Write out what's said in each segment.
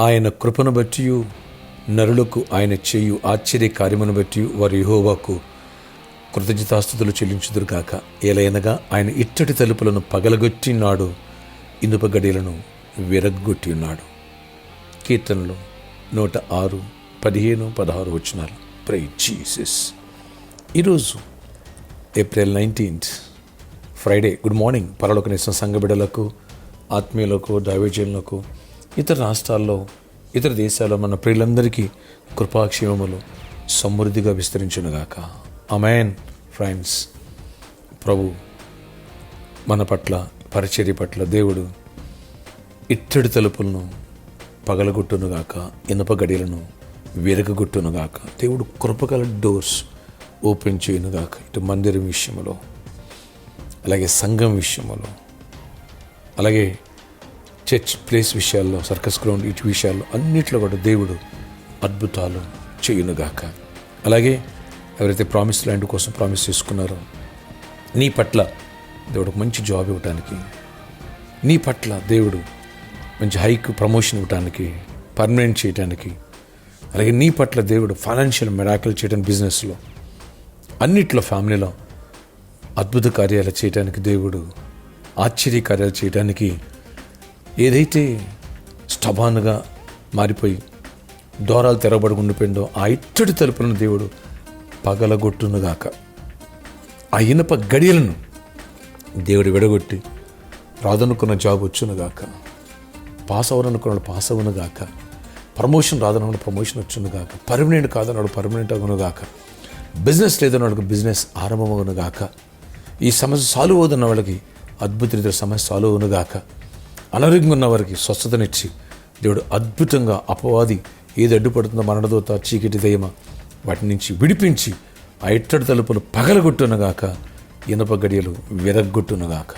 ఆయన కృపను బట్టి నరులకు ఆయన చేయు ఆశ్చర్య కార్యమును బట్టి వారు యెహోవాకు కృతజ్ఞతాస్తుతులు చెల్లించుదురుగాక. ఏలైనగా ఆయన ఇత్తడి తలుపులను పగలగొట్టినాడు, ఇనుప గడియలను విరగ్గొట్టి ఉన్నాడు. కీర్తనలు 106, 15, 16 వచనాలు. Praise Jesus. ఈరోజు April 19th Friday. Good morning. పరలోకనేసిన సంఘ బిడ్డలకు, ఆత్మీయులకు, దైవజనులకు, ఇతర రాష్ట్రాల్లో, ఇతర దేశాల్లో మన ప్రియులందరికీ కృపాక్షేమములు సమృద్ధిగా విస్తరించునుగాక. ఆమేన్. ఫ్రెండ్స్, ప్రభు మన పట్ల, పరిచర్య పట్ల దేవుడు ఇత్తడి తలుపులను పగలగొట్టునుగాక, ఇనుప గడియలను విరగొట్టునుగాక. దేవుడు కృపగల డోర్స్ ఓపెన్ చేయనుగాక. ఇటు మందిరం విషయంలో, అలాగే సంఘం విషయంలో, అలాగే చర్చ్ ప్లేస్ విషయాల్లో, సర్కస్ గ్రౌండ్, ఇటు విషయాల్లో అన్నిట్లో కూడా దేవుడు అద్భుతాలు చేయునుగాక. అలాగే ఎవరైతే ప్రామిస్ ల్యాండ్ కోసం ప్రామిస్ చేసుకున్నారో, నీ పట్ల దేవుడు మంచి జాబ్ ఇవ్వటానికి, నీ పట్ల దేవుడు మంచి హైక్ ప్రమోషన్ ఇవ్వటానికి, పర్మనెంట్ చేయడానికి, అలాగే నీ పట్ల దేవుడు ఫైనాన్షియల్ మిరాకిల్ చేయడానికి, బిజినెస్లో అన్నిట్లో, ఫ్యామిలీలో అద్భుత కార్యాలు చేయడానికి, దేవుడు ఆశ్చర్య కార్యాలు చేయడానికి, ఏదైతే స్టబాన్గా మారిపోయి ద్వారాలు తెరవబడి ఉండిపోయిందో ఆ ఇత్తడి తలుపులను దేవుడు పగలగొట్టునుగాక. ఆ ఇనుప గడియలను దేవుడు విడగొట్టి రాదనుకున్న జాబ్ వచ్చునుగాక, పాస్ అవ్వనుకున్న పాస్ అవ్వనుగాక, ప్రమోషన్ రాదనుకున్న ప్రమోషన్ వచ్చునుగాక, పర్మనెంట్ కాదన్నాడు పర్మనెంట్ అగునుగాక, బిజినెస్ లేదన్నాడు బిజినెస్ ఆరంభమగునుగాక, ఈ సమస్య సాల్వ్ అవుతున్న వాళ్ళకి అద్భుత రీతిలో సమస్య సాల్వ్ అవునుగాక, అనారోగ్యంగా ఉన్న వారికి స్వస్థతనిచ్చి దేవుడు అద్భుతంగా అపవాది ఏది అడ్డుపడుతుందో, మరణదోత, చీకటి దయ్యమ, వాటి నుంచి విడిపించి ఆ ఇత్తడి తలుపులు పగలగొట్టునుగాక, ఇనుప గడియలు విరగ్గొట్టునుగాక.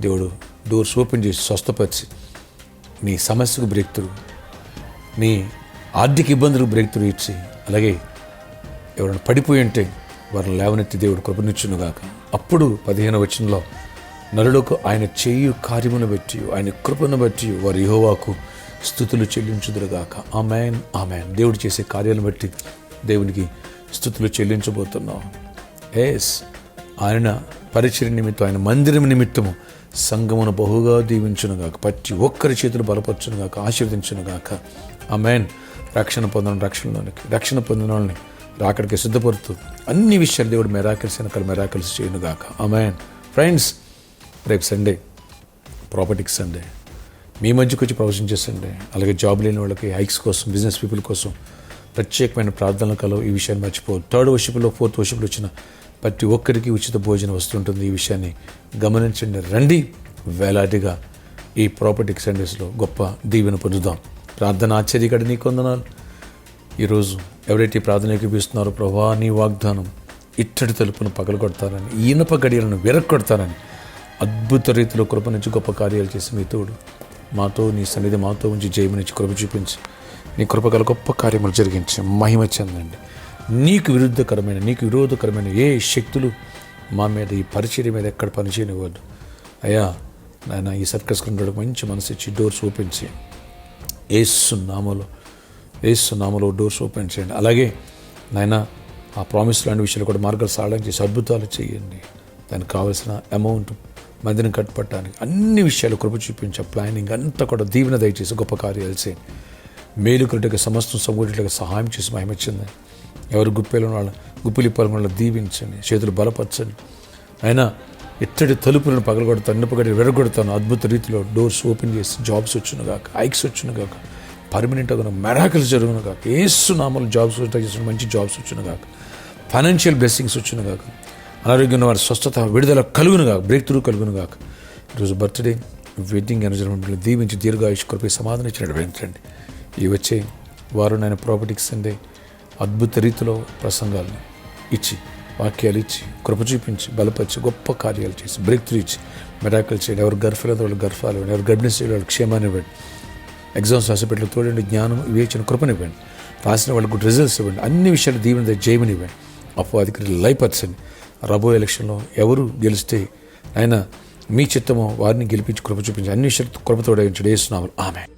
దేవుడు డోర్స్ ఓపెన్ చేసి స్వస్థపరిచి నీ సమస్యకు బ్రేక్ త్రూ, నీ ఆర్థిక ఇబ్బందులకు బ్రేక్ త్రూ ఇచ్చి, అలాగే ఎవరైనా పడిపోయి ఉంటే వారిని లేవనెత్తి దేవుడు కృపనిచ్చునుగాక. అప్పుడు 15వ వచనంలో, నరులకు ఆయన చేయు కార్యమును బట్టి, ఆయన కృపను బట్టి వారు యెహోవాకు స్తుతులు చెల్లించుదురుగాక. ఆమేన్, ఆమేన్. దేవుడు చేసే కార్యాలను బట్టి దేవునికి స్తుతులు చెల్లించబోతున్నాం. ఆయన పరిచర్య నిమిత్తం, ఆయన మందిరం నిమిత్తము సంఘమును బహుగా దీవించునుగాక, ప్రతి ఒక్కరి చేతులు బలపరచునుగాక, ఆశీర్వదించునుగాక. ఆమేన్. రక్షణ పొందిన రక్షణలోనికి, రక్షణ పొందిన వాళ్ళని రాకడికి సిద్ధపడుతూ అన్ని విషయాలు దేవుడు మెరాకిల్స్ వెనకాల మెరాకిల్స్ చేయనుగాక. ఆమేన్. ఫ్రెండ్స్, రేపు సండే ప్రాపర్టీకి సండే, మీ మధ్యకు వచ్చి ప్రవచించే సండే. అలాగే జాబ్ లేని వాళ్ళకి హైక్స్ కోసం, బిజినెస్ పీపుల్ కోసం ప్రత్యేకమైన ప్రార్థనలు కలవు. ఈ విషయాన్ని మర్చిపోదు. 3rd వర్షిప్లో 4th వర్షిప్లో వచ్చిన ప్రతి ఒక్కరికి ఉచిత భోజనం వస్తుంటుంది. ఈ విషయాన్ని గమనించండి. రండి, వేలాదిగా ఈ ప్రాపర్టీకి సండేస్లో గొప్ప దీవెన పొందుదాం. ప్రార్థన ఆశ్చర్యకడ నీ కొందనాలు. ఈరోజు ఎవరైతే ప్రార్థన ఏకీపిస్తున్నారో, ప్రభువా నీ వాగ్దానం ఇత్తడి తలుపును పగలగొడతారని, ఇనుప గడియలను విరగొడతారని, అద్భుత రీతిలో కృప నుంచి గొప్ప కార్యాలు చేసి మీ తోడు మాతో, నీ సన్నిధి మాతో ఉంచి జయమునిచ్చి కృప చూపించి, నీ కృపగల గొప్ప కార్యములు జరిగించి మహిమ చెందండి. నీకు విరోధకరమైన ఏ శక్తులు మా మీద, ఈ పరిచర్య మీద ఎక్కడ పనిచేయనివ్వద్దు అయ్యా. నాయన, ఈ సర్కస్ గ్రౌండ్కి మంచి మనసు ఇచ్చి డోర్స్ ఓపెన్ చేయండి. యేసు నామములో డోర్స్ ఓపెన్ చేయండి. అలాగే నాయన, ఆ ప్రామిస్ ల్యాండ్ విషయాలు కూడా మార్గాలు సాధన చేసి అద్భుతాలు చేయండి. దానికి కావాల్సిన అమౌంట్, మందిని కట్టుపట్టడానికి అన్ని విషయాలు కృప చూపించే ప్లానింగ్ అంతా కూడా దీవెన దయచేసి గొప్ప కార్యాలు చేయండి. మేలు కట్టుగా సమస్తం సమకూడేట్లుగా సహాయం చేసి మహిమచ్చింది. ఎవరు గుప్పిలిప్పాలని వాళ్ళ దీవించండి, చేతులు బలపరచండి. అయినా ఇత్తడి తలుపులను పగలగొడతాను, ఇనుపగడి విరగొడతాను. అద్భుత రీతిలో డోర్స్ ఓపెన్ చేసి జాబ్స్ వచ్చునుగాక, హైక్స్ వచ్చునుగాక, పర్మనెంట్ అగును, మెరాకిల్స్ జరుగునుగాక. యేసు నామములో జాబ్స్ చేసిన మంచి జాబ్స్ వచ్చునుగాక, ఫైనాన్షియల్ బ్లెస్సింగ్స్ వచ్చునుగాక, అనారోగ్యం వారి స్వస్థత, విడుదల కలుగునుగాక, బ్రేక్ త్రూ కలుగునుగాక. ఈరోజు బర్త్డే, వెడ్డింగ్ ఎనర్జీ దీవించి దీర్ఘాయుష్ కృప సమాధానం ఇచ్చినట్టు వేయించండి. ఈ వచ్చే వారు నేను ప్రాపర్టీకి సండే అద్భుత రీతిలో ప్రసంగాలను ఇచ్చి, వాక్యాలు ఇచ్చి, కృప చూపించి, బలపరిచి, గొప్ప కార్యాలు చేసి, బ్రేక్ త్రూ ఇచ్చి, మెరాకిల్ చేయండి. ఎవరు గర్భలేదు వాళ్ళు గర్భాలు ఇవ్వండి, ఎవరు గర్భిణీ స్త్రీలు వాళ్ళకి క్షేమాన్ని ఇవ్వండి, ఎగ్జామ్స్ రాసేపెట్లు తోడండి, జ్ఞానం వివేచన కృపనివ్వండి, రాసిన వాళ్ళకు రిజల్ట్స్ ఇవ్వండి, అన్ని విషయాలు దీవెన జయమని ఇవ్వండి. అపవాదికి లైపర్సండి. రాబోయే ఎలక్షన్లో ఎవరు గెలిస్తే ఆయన మీ చిత్తమో వారిని గెలిపించి కృప చూపించి అన్ని విషయాలు కృపతోడే యేసు నామములో ఆమేన్.